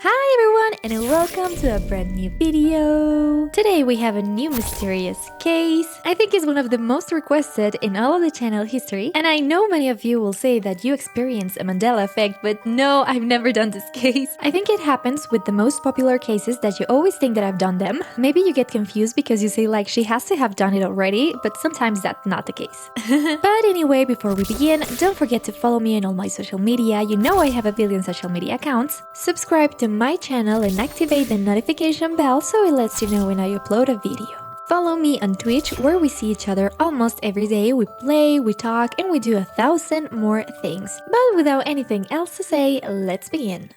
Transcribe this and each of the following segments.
Hi everyone and welcome to a brand new video. Today we have a new mysterious case. I think it's one of the most requested in all of the channel history, and I know many of you will say that you experience a Mandela effect, but no, I've never done this case. I think it happens with the most popular cases that you always think that I've done them. Maybe you get confused because you say like she has to have done it already, but sometimes that's not the case. But anyway, before we begin, don't forget to follow me on all my social media. You know I have a billion social media accounts. Subscribe to my channel and activate the notification bell so it lets you know when I upload a video. Follow me on Twitch where we see each other almost every day. We play, we talk, and we do 1,000 more things. But without anything else to say, let's begin.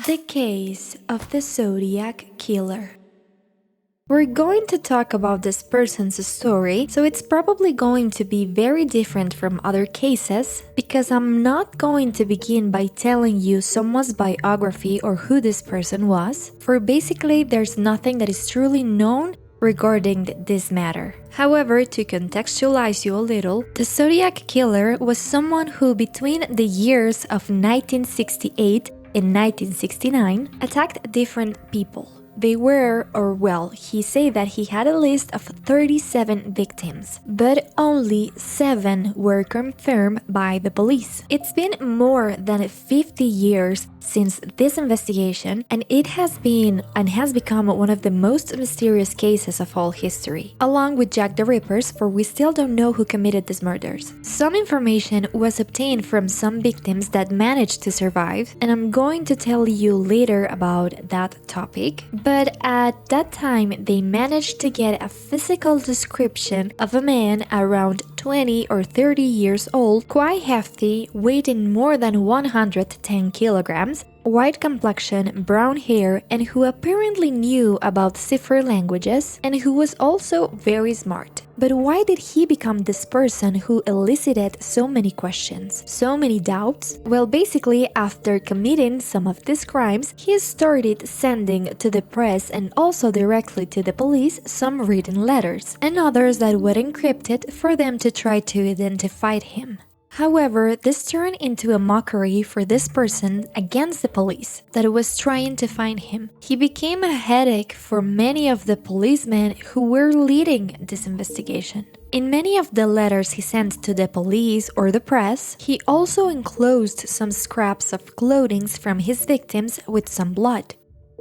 The case of the Zodiac Killer. We're going to talk about this person's story, so it's probably going to be very different from other cases, because I'm not going to begin by telling you someone's biography or who this person was, for basically there's nothing that is truly known regarding this matter. However, to contextualize you a little, the Zodiac Killer was someone who between the years of 1968 in 1969, attacked different people. They were, he said that he had a list of 37 victims, but only 7 were confirmed by the police. It's been more than 50 years since this investigation, and it has become one of the most mysterious cases of all history, along with Jack the Ripper's, for we still don't know who committed these murders. Some information was obtained from some victims that managed to survive, and I'm going to tell you later about that topic. But at that time, they managed to get a physical description of a man around 20 or 30 years old, quite hefty, weighing more than 110 kilograms, white complexion, brown hair, and who apparently knew about cipher languages and who was also very smart. But why did he become this person who elicited so many questions, so many doubts? Well, basically, after committing some of these crimes, he started sending to the press and also directly to the police some written letters, and others that were encrypted for them to try to identify him. However, this turned into a mockery for this person against the police that was trying to find him. He became a headache for many of the policemen who were leading this investigation. In many of the letters he sent to the police or the press, he also enclosed some scraps of clothing from his victims with some blood.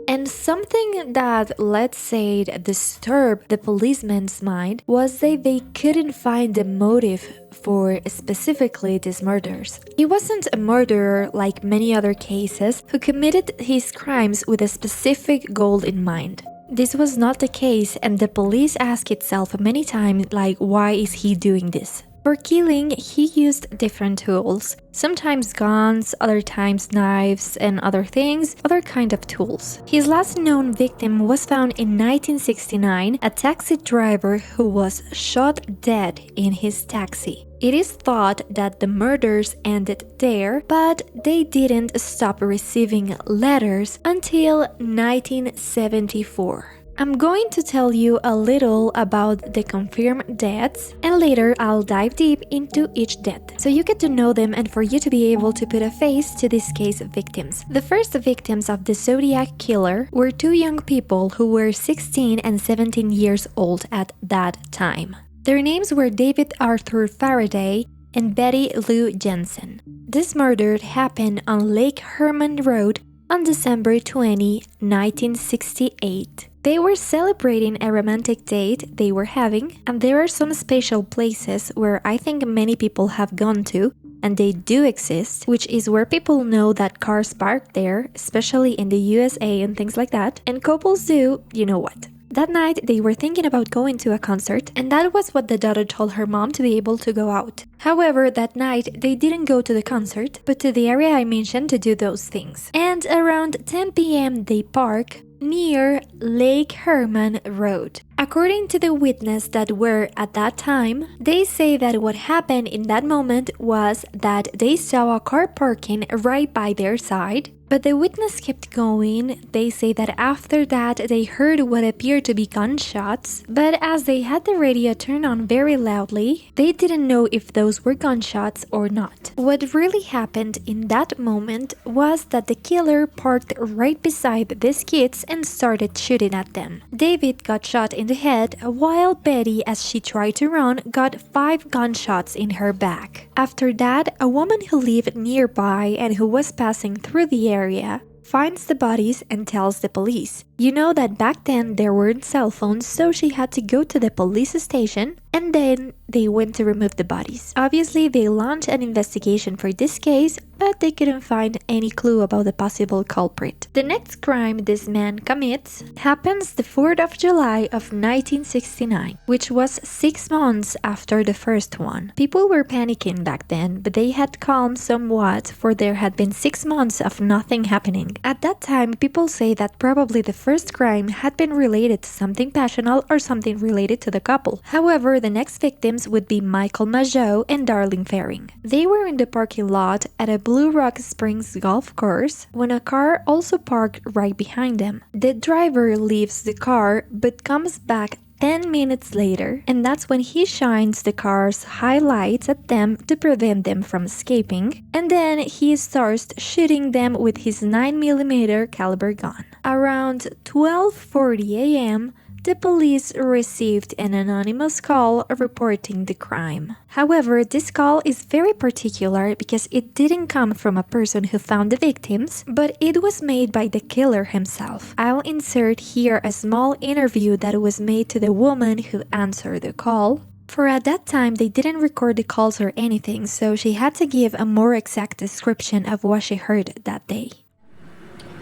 And something that, let's say, disturbed the policeman's mind was that they couldn't find the motive for specifically these murders. He wasn't a murderer like many other cases who committed his crimes with a specific goal in mind. This was not the case, and the police asked itself many times, like, why is he doing this? For killing, he used different tools, sometimes guns, other times knives and other things, other kind of tools. His last known victim was found in 1969, a taxi driver who was shot dead in his taxi. It is thought that the murders ended there, but they didn't stop receiving letters until 1974. I'm going to tell you a little about the confirmed deaths, and later I'll dive deep into each death, so you get to know them and for you to be able to put a face to this case of victims. The first victims of the Zodiac Killer were 2 young people who were 16 and 17 years old at that time. Their names were David Arthur Faraday and Betty Lou Jensen. This murder happened on Lake Herman Road on December 20, 1968. They were celebrating a romantic date they were having, and there are some special places where I think many people have gone to, and they do exist, which is where people know that cars park there, especially in the USA and things like that, and couples do, you know what. That night, they were thinking about going to a concert, and that was what the daughter told her mom to be able to go out. However, that night, they didn't go to the concert, but to the area I mentioned to do those things. And around 10 p.m., they park near Lake Herman Road. According to the witness that were at that time, they say that what happened in that moment was that they saw a car parking right by their side. But the witness kept going. They say that after that they heard what appeared to be gunshots, but as they had the radio turned on very loudly, they didn't know if those were gunshots or not. What really happened in that moment was that the killer parked right beside these kids and started shooting at them. David got shot in the head, while Betty, as she tried to run, got 5 gunshots in her back. After that, a woman who lived nearby and who was passing through the area finds the bodies and tells the police. You know that back then there weren't cell phones, so she had to go to the police station and then they went to remove the bodies. Obviously, they launched an investigation for this case, but they couldn't find any clue about the possible culprit. The next crime this man commits happens the 4th of July of 1969, which was 6 months after the first one. People were panicking back then, but they had calmed somewhat, for there had been 6 months of nothing happening. At that time, people say that probably the first crime had been related to something passional or something related to the couple. However, the next victims would be Michael Mageau and Darlene Faring. They were in the parking lot at a Blue Rock Springs golf course when a car also parked right behind them. The driver leaves the car but comes back 10 minutes later, and that's when he shines the car's highlights at them to prevent them from escaping, and then he starts shooting them with his 9mm caliber gun. Around 12:40 a.m., the police received an anonymous call reporting the crime. However, this call is very particular because it didn't come from a person who found the victims, but it was made by the killer himself. I'll insert here a small interview that was made to the woman who answered the call. For at that time, they didn't record the calls or anything, so she had to give a more exact description of what she heard that day.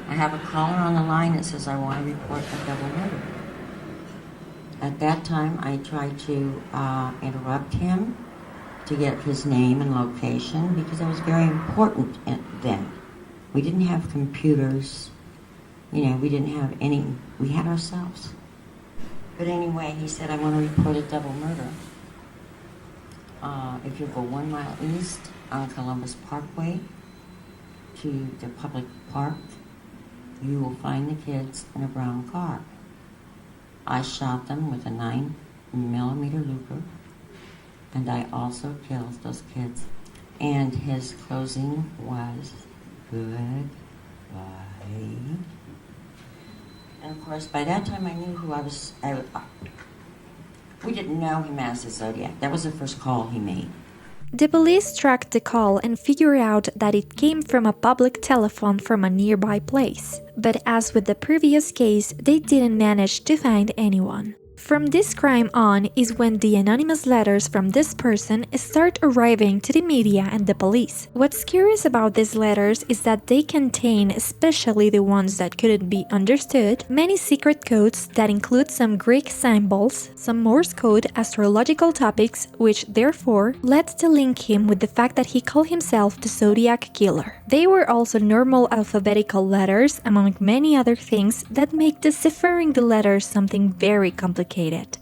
I have a caller on the line that says I want to report a double murder. At that time, I tried to interrupt him to get his name and location because it was very important then. We didn't have computers, we didn't have any, we had ourselves. But anyway, he said, I want to report a double murder. If you go 1 mile east on Columbus Parkway to the public park, you will find the kids in a brown car. I shot them with a 9mm Luger, and I also killed those kids. And his closing was, goodbye. And of course, by that time I knew who I was. We didn't know him as the Zodiac. That was the first call he made. The police tracked the call and figured out that it came from a public telephone from a nearby place. But as with the previous case, they didn't manage to find anyone. From this crime on is when the anonymous letters from this person start arriving to the media and the police. What's curious about these letters is that they contain, especially the ones that couldn't be understood, many secret codes that include some Greek symbols, some Morse code, astrological topics, which therefore led to link him with the fact that he called himself the Zodiac Killer. They were also normal alphabetical letters, among many other things that make deciphering the letters something very complicated.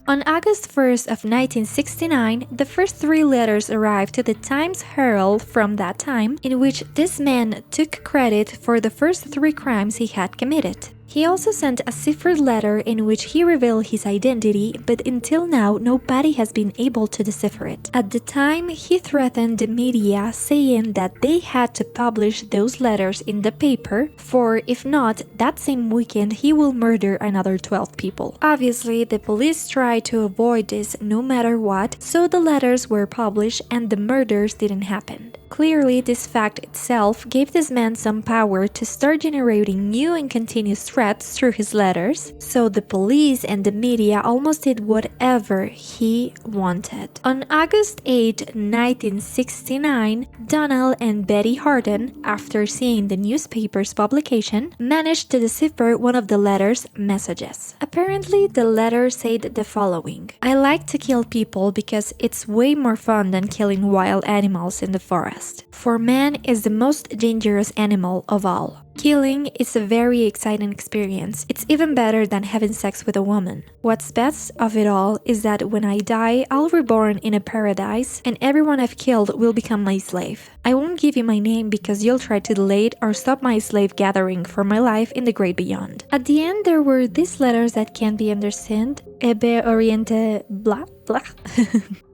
On August 1st of 1969, the first 3 letters arrived to the Times Herald from that time, in which this man took credit for the first 3 crimes he had committed. He also sent a ciphered letter in which he revealed his identity, but until now nobody has been able to decipher it. At the time, he threatened the media, saying that they had to publish those letters in the paper, for if not, that same weekend he will murder another 12 people. Obviously, the police tried to avoid this no matter what, so the letters were published and the murders didn't happen. Clearly, this fact itself gave this man some power to start generating new and continuous threats through his letters, so the police and the media almost did whatever he wanted. On August 8, 1969, Donald and Betty Harden, after seeing the newspaper's publication, managed to decipher one of the letter's messages. Apparently, the letter said the following: I like to kill people because it's way more fun than killing wild animals in the forest. past. For man is the most dangerous animal of all. Killing is a very exciting experience. It's even better than having sex with a woman. What's best of it all is that when I die, I'll reborn in a paradise and everyone I've killed will become my slave. I won't give you my name because you'll try to delay it or stop my slave gathering for my life in the great beyond. At the end, there were these letters that can't be understood. Ebe Oriente blah blah.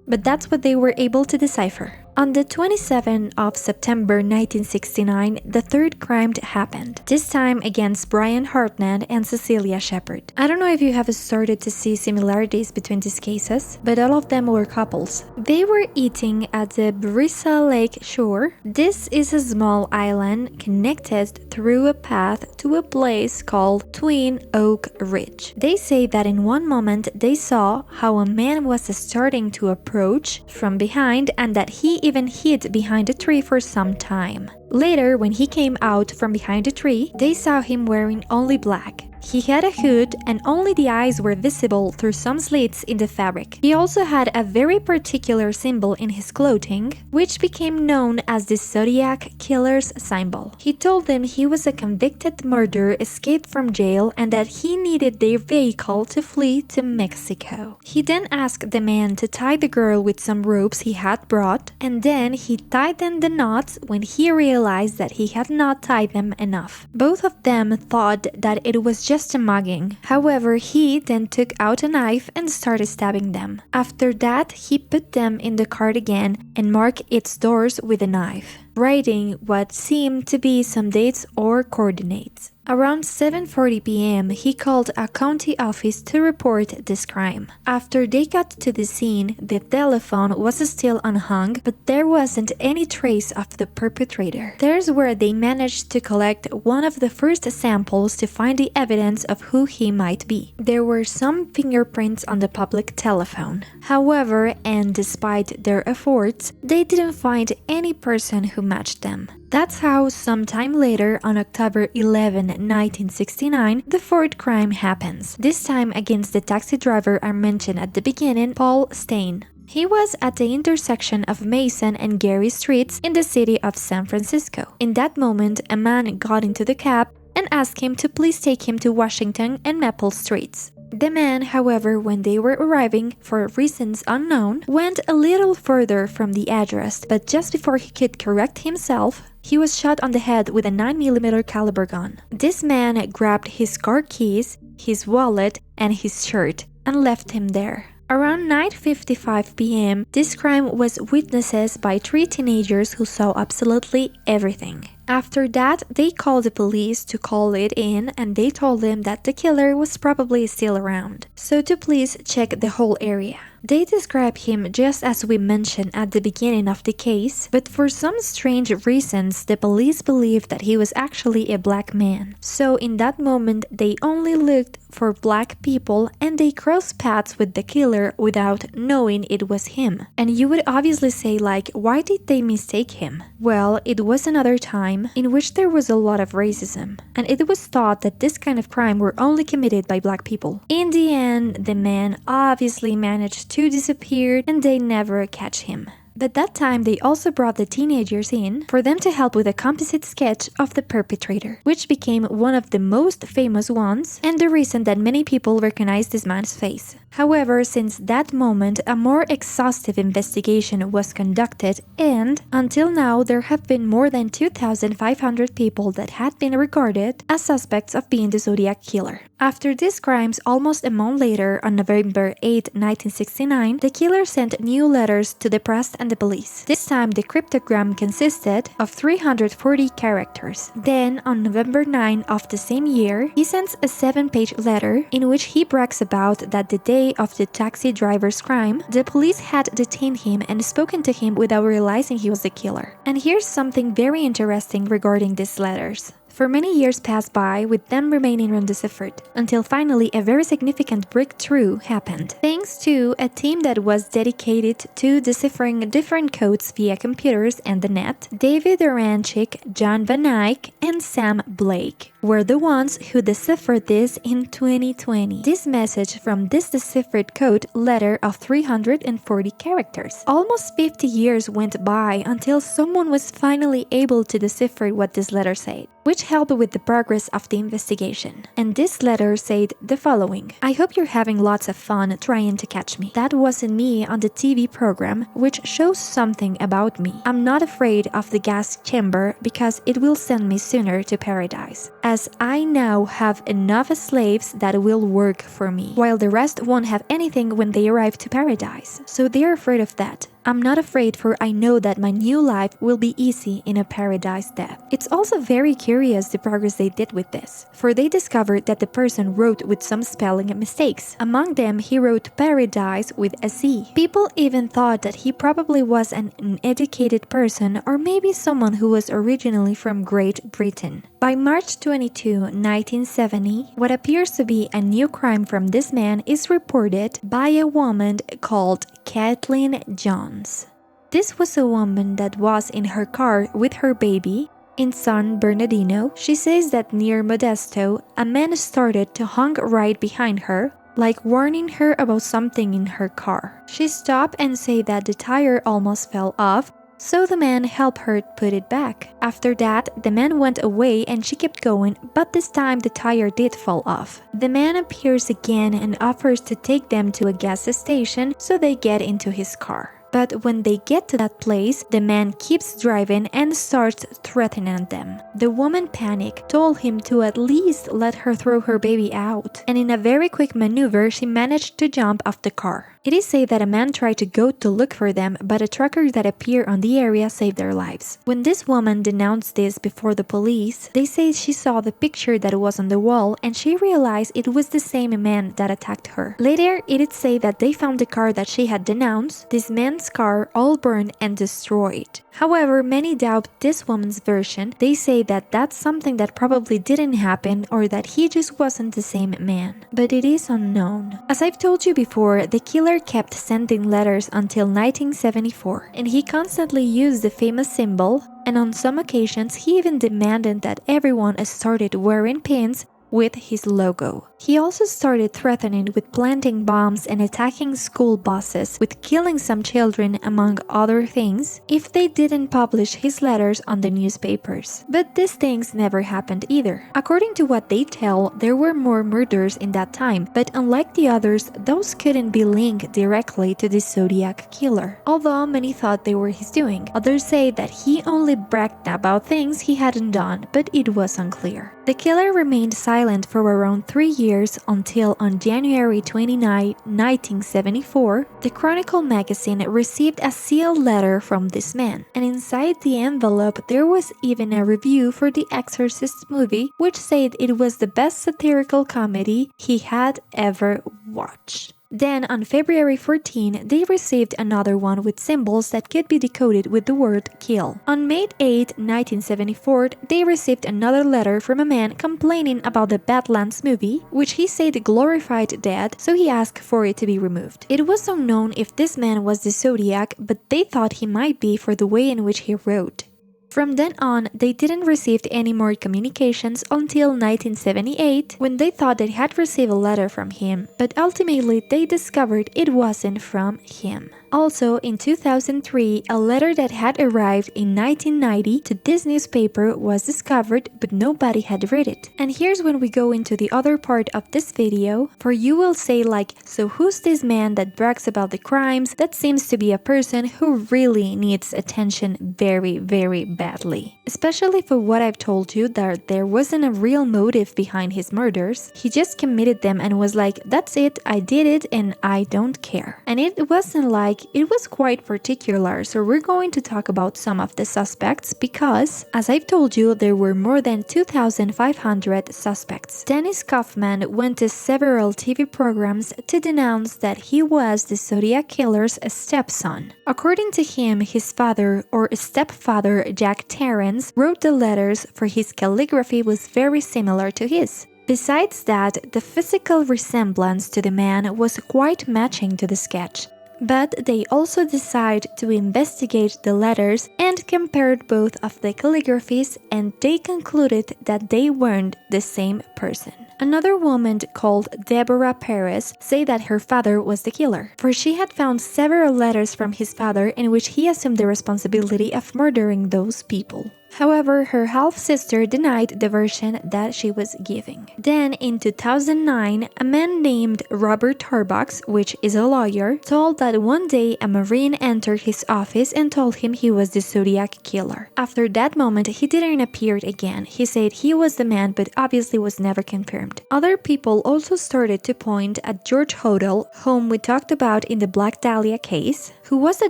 But that's what they were able to decipher. On the 27th of September 1969, the third crime happened, this time against Brian Hartnett and Cecilia Shepard. I don't know if you have started to see similarities between these cases, but all of them were couples. They were eating at the Brisa Lake shore. This is a small island connected through a path to a place called Twin Oak Ridge. They say that in one moment they saw how a man was starting to approach from behind and that he even hid behind a tree for some time. Later, when he came out from behind a tree, they saw him wearing only black. He had a hood and only the eyes were visible through some slits in the fabric. He also had a very particular symbol in his clothing, which became known as the Zodiac Killer's symbol. He told them he was a convicted murderer escaped from jail and that he needed their vehicle to flee to Mexico. He then asked the man to tie the girl with some ropes he had brought, and then he tightened the knots when he realized that he had not tied them enough. Both of them thought that it was just a mugging. However, he then took out a knife and started stabbing them. After that, he put them in the cart again and marked its doors with a knife, writing what seemed to be some dates or coordinates. Around 7:40 p.m., he called a county office to report this crime. After they got to the scene, the telephone was still unhung, but there wasn't any trace of the perpetrator. There's where they managed to collect one of the first samples to find the evidence of who he might be. There were some fingerprints on the public telephone. However, and despite their efforts, they didn't find any person who matched them. That's how sometime later, on October 11, 1969, the fourth crime happens. This time against the taxi driver I mentioned at the beginning, Paul Stain. He was at the intersection of Mason and Gary Streets in the city of San Francisco. In that moment, a man got into the cab and asked him to please take him to Washington and Maple Streets. The man, however, when they were arriving, for reasons unknown, went a little further from the address, but just before he could correct himself, he was shot on the head with a 9mm caliber gun. This man grabbed his car keys, his wallet, and his shirt, and left him there. Around 9:55 p.m., this crime was witnessed by 3 teenagers who saw absolutely everything. After that, they called the police to call it in and they told them that the killer was probably still around, so to please check the whole area. They describe him just as we mentioned at the beginning of the case, but for some strange reasons, the police believed that he was actually a black man. So in that moment, they only looked for black people and they crossed paths with the killer without knowing it was him. And you would obviously say like, why did they mistake him? Well, it was another time in which there was a lot of racism, and it was thought that this kind of crime were only committed by black people. In the end, the man obviously managed to disappear and they never catch him. But that time they also brought the teenagers in for them to help with a composite sketch of the perpetrator, which became one of the most famous ones and the reason that many people recognize this man's face. However, since that moment, a more exhaustive investigation was conducted and, until now, there have been more than 2,500 people that had been regarded as suspects of being the Zodiac Killer. After these crimes, almost a month later, on November 8, 1969, the killer sent new letters to the press and the police. This time, the cryptogram consisted of 340 characters. Then, on November 9 of the same year, he sends a 7-page letter in which he brags about that the day of the taxi driver's crime, the police had detained him and spoken to him without realizing he was the killer. And here's something very interesting regarding these letters. For many years passed by with them remaining undeciphered, until finally a very significant breakthrough happened. Thanks to a team that was dedicated to deciphering different codes via computers and the net, David Oranchik, John Van Eyck, and Sam Blake. were the ones who deciphered this in 2020. This message from this deciphered code letter of 340 characters. Almost 50 years went by until someone was finally able to decipher what this letter said, which helped with the progress of the investigation. And this letter said the following: "I hope you're having lots of fun trying to catch me. That wasn't me on the TV program, which shows something about me. I'm not afraid of the gas chamber because it will send me sooner to paradise, as I now have enough slaves that will work for me, while the rest won't have anything when they arrive to paradise. So they're afraid of that. I'm not afraid, for I know that my new life will be easy in a paradise death." It's also very curious the progress they did with this, for they discovered that the person wrote with some spelling mistakes. Among them, he wrote paradise with a Z. People even thought that he probably was an uneducated person, or maybe someone who was originally from Great Britain. By March 22, 1970, what appears to be a new crime from this man is reported by a woman called Kathleen Johns. This was a woman that was in her car with her baby in San Bernardino. She says that near Modesto, a man started to honk right behind her, like warning her about something in her car. She stopped and said that the tire almost fell off, so the man helped her put it back. After that, the man went away and she kept going, but this time the tire did fall off. The man appears again and offers to take them to a gas station, so they get into his car. But when they get to that place, the man keeps driving and starts threatening them. The woman panicked, told him to at least let her throw her baby out, and in a very quick maneuver, she managed to jump off the car. It is said that a man tried to go to look for them, but a trucker that appeared on the area saved their lives. When this woman denounced this before the police, they say she saw the picture that was on the wall and she realized it was the same man that attacked her. Later, it is said that they found the car that she had denounced, this man's car, all burned and destroyed. However, many doubt this woman's version. They say that that's something that probably didn't happen, or that he just wasn't the same man. But it is unknown. As I've told you before, the killer kept sending letters until 1974, and he constantly used the famous symbol, and on some occasions he even demanded that everyone started wearing pins with his logo. He also started threatening with planting bombs and attacking school buses, with killing some children among other things, if they didn't publish his letters on the newspapers. But these things never happened either. According to what they tell, there were more murders in that time, but unlike the others, those couldn't be linked directly to the Zodiac Killer. Although many thought they were his doing, others say that he only bragged about things he hadn't done, but it was unclear. The killer remained silent for around 3 years until on January 29, 1974, the Chronicle magazine received a sealed letter from this man, and inside the envelope there was even a review for The Exorcist movie, which said it was the best satirical comedy he had ever watched. Then, on February 14, they received another one with symbols that could be decoded with the word kill. On May 8, 1974, they received another letter from a man complaining about the Badlands movie, which he said glorified dead, so he asked for it to be removed. It was unknown if this man was the Zodiac, but they thought he might be for the way in which he wrote. From then on, they didn't receive any more communications until 1978, when they thought they had received a letter from him, but ultimately they discovered it wasn't from him. Also, in 2003, a letter that had arrived in 1990 to this newspaper was discovered, but nobody had read it. And here's when we go into the other part of this video, for you will say like, so who's this man that brags about the crimes? That seems to be a person who really needs attention very, very badly. Especially for what I've told you, that there wasn't a real motive behind his murders. He just committed them and was like, that's it, I did it and I don't care. And it wasn't like, it was quite particular, so we're going to talk about some of the suspects because, as I've told you, there were more than 2,500 suspects. Dennis Kaufman went to several TV programs to denounce that he was the Zodiac Killer's stepson. According to him, his father or stepfather, Jack Terrence, wrote the letters, for his calligraphy was very similar to his. Besides that, the physical resemblance to the man was quite matching to the sketch. But they also decided to investigate the letters and compared both of the calligraphies, and they concluded that they weren't the same person. Another woman called Deborah Perez said that her father was the killer, for she had found several letters from his father in which he assumed the responsibility of murdering those people. However, her half-sister denied the version that she was giving. Then, in 2009, a man named Robert Tarbox, which is a lawyer, told that one day a Marine entered his office and told him he was the Zodiac Killer. After that moment, he didn't appear again. He said he was the man, but obviously was never confirmed. Other people also started to point at George Hodel, whom we talked about in the Black Dahlia case, who was the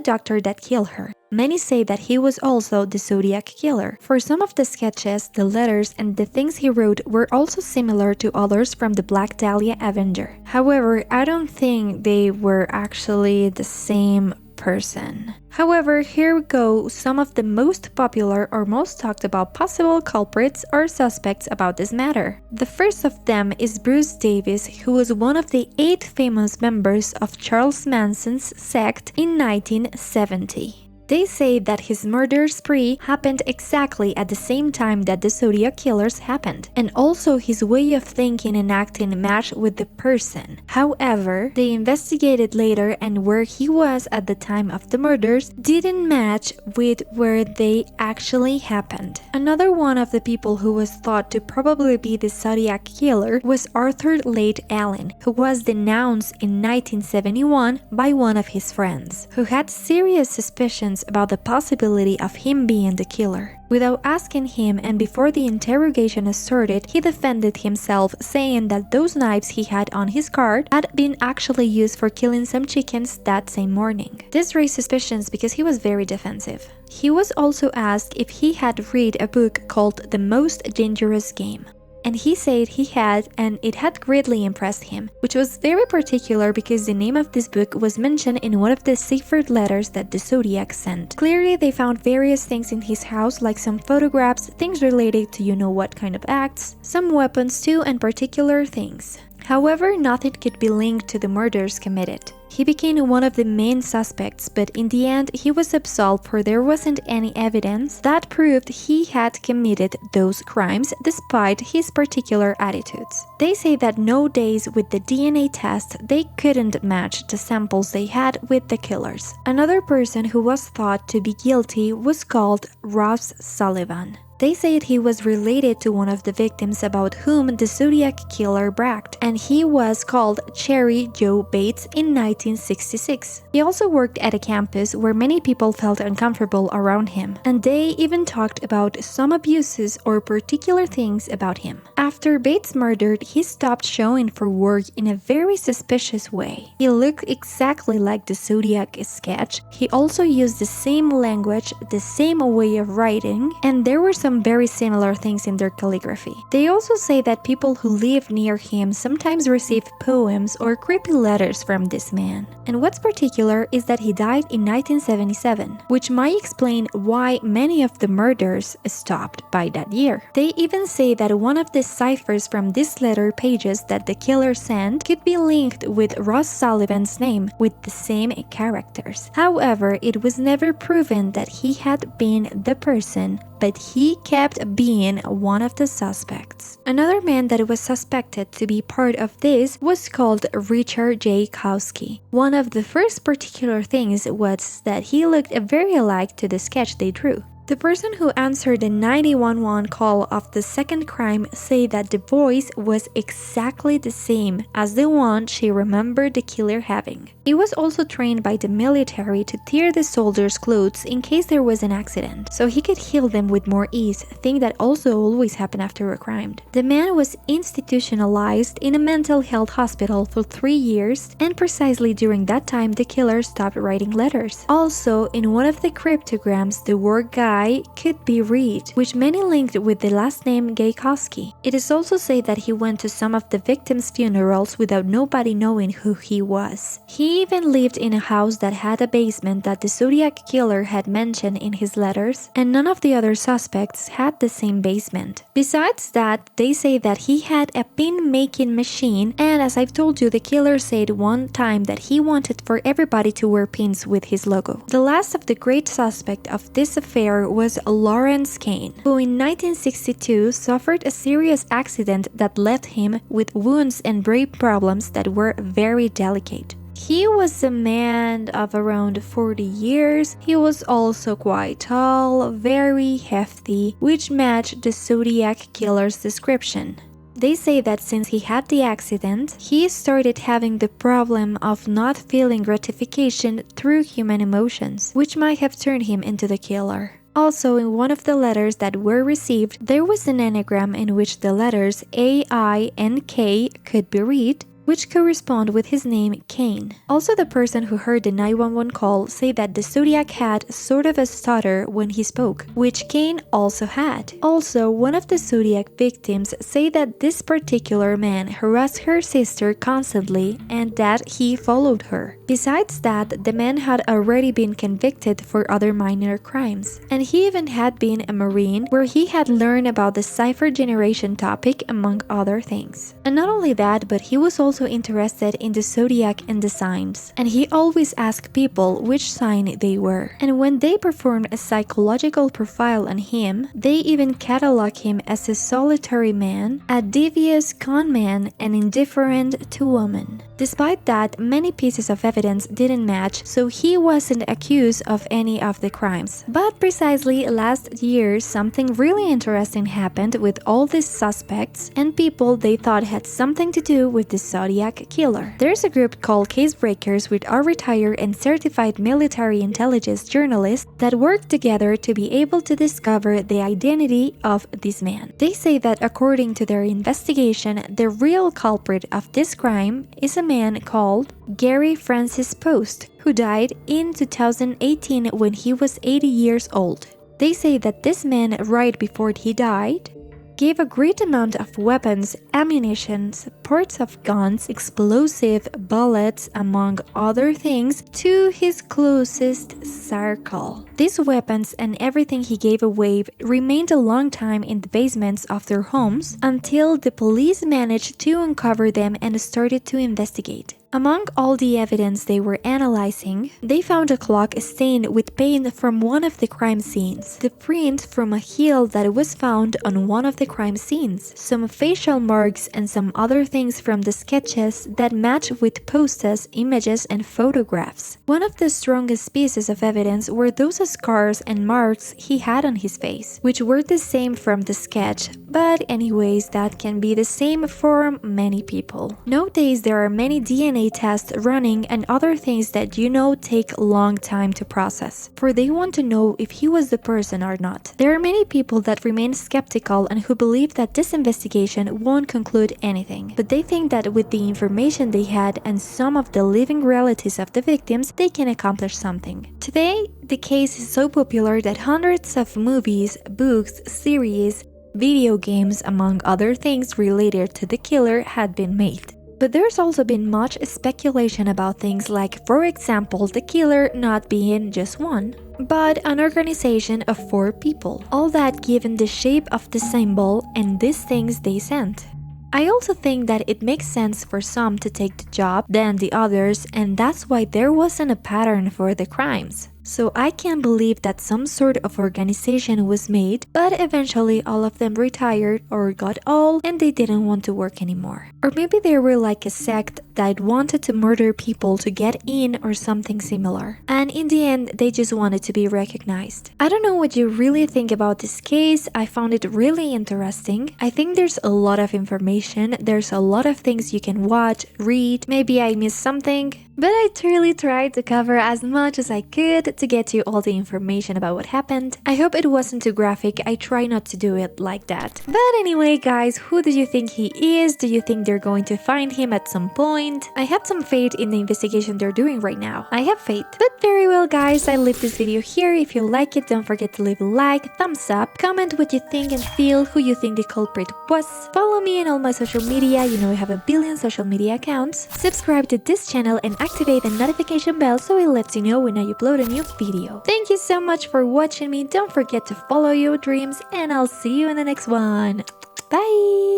doctor that killed her. Many say that he was also the Zodiac Killer. For some of the sketches, the letters, and the things he wrote were also similar to others from the Black Dahlia Avenger. However, I don't think they were actually the same person. However, here we go some of the most popular or most talked about possible culprits or suspects about this matter. The first of them is Bruce Davis, who was one of the 8 famous members of Charles Manson's sect in 1970. They say that his murder spree happened exactly at the same time that the Zodiac Killers happened, and also his way of thinking and acting matched with the person. However, they investigated later, and where he was at the time of the murders didn't match with where they actually happened. Another one of the people who was thought to probably be the Zodiac Killer was Arthur Late Allen, who was denounced in 1971 by one of his friends, who had serious suspicions about the possibility of him being the killer. Without asking him, and before the interrogation started, he defended himself, saying that those knives he had on his card had been actually used for killing some chickens that same morning. This raised suspicions because he was very defensive. He was also asked if he had read a book called The Most Dangerous Game, and he said he had, and it had greatly impressed him, which was very particular because the name of this book was mentioned in one of the ciphered letters that the Zodiac sent. Clearly, they found various things in his house, like some photographs, things related to you know what kind of acts, some weapons too, and particular things. However, nothing could be linked to the murders committed. He became one of the main suspects, but in the end he was absolved, for there wasn't any evidence that proved he had committed those crimes despite his particular attitudes. They say that nowadays with the DNA test they couldn't match the samples they had with the killers. Another person who was thought to be guilty was called Ross Sullivan. They said he was related to one of the victims about whom the Zodiac Killer bragged, and he was called Cherry Joe Bates in 1966. He also worked at a campus where many people felt uncomfortable around him, and they even talked about some abuses or particular things about him. After Bates murdered, he stopped showing for work in a very suspicious way. He looked exactly like the Zodiac sketch. He also used the same language, the same way of writing, and there were some very similar things in their calligraphy. They also say that people who live near him sometimes receive poems or creepy letters from this man. And what's particular is that he died in 1977, which might explain why many of the murders stopped by that year. They even say that one of the ciphers from these letter pages that the killer sent could be linked with Ross Sullivan's name with the same characters. However, it was never proven that he had been the person, but he kept being one of the suspects. Another man that was suspected to be part of this was called Richard J. Kowski. One of the first particular things was that he looked very alike to the sketch they drew. The person who answered the 911 call of the second crime said that the voice was exactly the same as the one she remembered the killer having. He was also trained by the military to tear the soldiers' clothes in case there was an accident, so he could heal them with more ease, thing that also always happened after a crime. The man was institutionalized in a mental health hospital for 3 years, and precisely during that time the killer stopped writing letters. Also, in one of the cryptograms, the word guy could be read, which many linked with the last name Gaykowski. It is also said that he went to some of the victims' funerals without nobody knowing who he was. He He even lived in a house that had a basement that the Zodiac Killer had mentioned in his letters, and none of the other suspects had the same basement. Besides that, they say that he had a pin-making machine, and as I've told you, the killer said one time that he wanted for everybody to wear pins with his logo. The last of the great suspect of this affair was Lawrence Kane, who in 1962 suffered a serious accident that left him with wounds and brain problems that were very delicate. He was a man of around 40 years. He was also quite tall, very hefty, which matched the Zodiac Killer's description. They say that since he had the accident, he started having the problem of not feeling gratification through human emotions, which might have turned him into the killer. Also, in one of the letters that were received, there was an anagram in which the letters A, I, and K could be read, which correspond with his name Kane. Also, the person who heard the 911 call said that the Zodiac had sort of a stutter when he spoke, which Kane also had. Also, one of the Zodiac victims say that this particular man harassed her sister constantly and that he followed her. Besides that, the man had already been convicted for other minor crimes, and he even had been a Marine where he had learned about the cipher generation topic among other things. And not only that, but he was also interested in the zodiac and the signs, and he always asked people which sign they were. And when they performed a psychological profile on him, they even cataloged him as a solitary man, a devious con man, and indifferent to women. Despite that, many pieces of evidence didn't match, so he wasn't accused of any of the crimes. But precisely last year, something really interesting happened with all these suspects and people they thought had something to do with the Zodiac Killer. There's a group called Casebreakers, which are retired and certified military intelligence journalists that work together to be able to discover the identity of this man. They say that according to their investigation, the real culprit of this crime is a man called Gary Francis Post, who died in 2018 when he was 80 years old. They say that this man, right before he died, gave a great amount of weapons, ammunition, parts of guns, explosive bullets, among other things, to his closest circle. These weapons and everything he gave away remained a long time in the basements of their homes until the police managed to uncover them and started to investigate. Among all the evidence they were analyzing, they found a clock stained with paint from one of the crime scenes, the print from a heel that was found on one of the crime scenes, some facial marks, and some other things from the sketches that match with Post's images and photographs. One of the strongest pieces of evidence were those scars and marks he had on his face, which were the same from the sketch, but anyways, that can be the same for many people. Nowadays, there are many DNA tests running and other things that take a long time to process, for they want to know if he was the person or not. There are many people that remain skeptical and who believe that this investigation won't conclude anything, but they think that with the information they had and some of the living relatives of the victims, they can accomplish something. Today, the case is so popular that hundreds of movies, books, series, video games, among other things related to the killer had been made. But there's also been much speculation about things like, for example, the killer not being just one, but an organization of 4 people. All that given the shape of the symbol and these things they sent. I also think that it makes sense for some to take the job than the others, and that's why there wasn't a pattern for the crimes. So I can't believe that some sort of organization was made, but eventually all of them retired or got old and they didn't want to work anymore. Or maybe they were like a sect that wanted to murder people to get in or something similar. And in the end, they just wanted to be recognized. I don't know what you really think about this case. I found it really interesting. I think there's a lot of information. There's a lot of things you can watch, read. Maybe I missed something. But I truly tried to cover as much as I could. wanted to get to all the information about what happened. I hope it wasn't too graphic. I try not to do it like that. But anyway, guys, who do you think he is? Do you think they're going to find him at some point? I have some faith in the investigation they're doing right now. I have faith. But very well, guys, I leave this video here. If you like it, don't forget to leave a like, thumbs up, comment what you think and feel, who you think the culprit was. Follow me on all my social media. You know I have a billion social media accounts. Subscribe to this channel and activate the notification bell so it lets you know when I upload a new video. Thank you so much for watching me. Don't forget to follow your dreams, and I'll see you in the next one. Bye!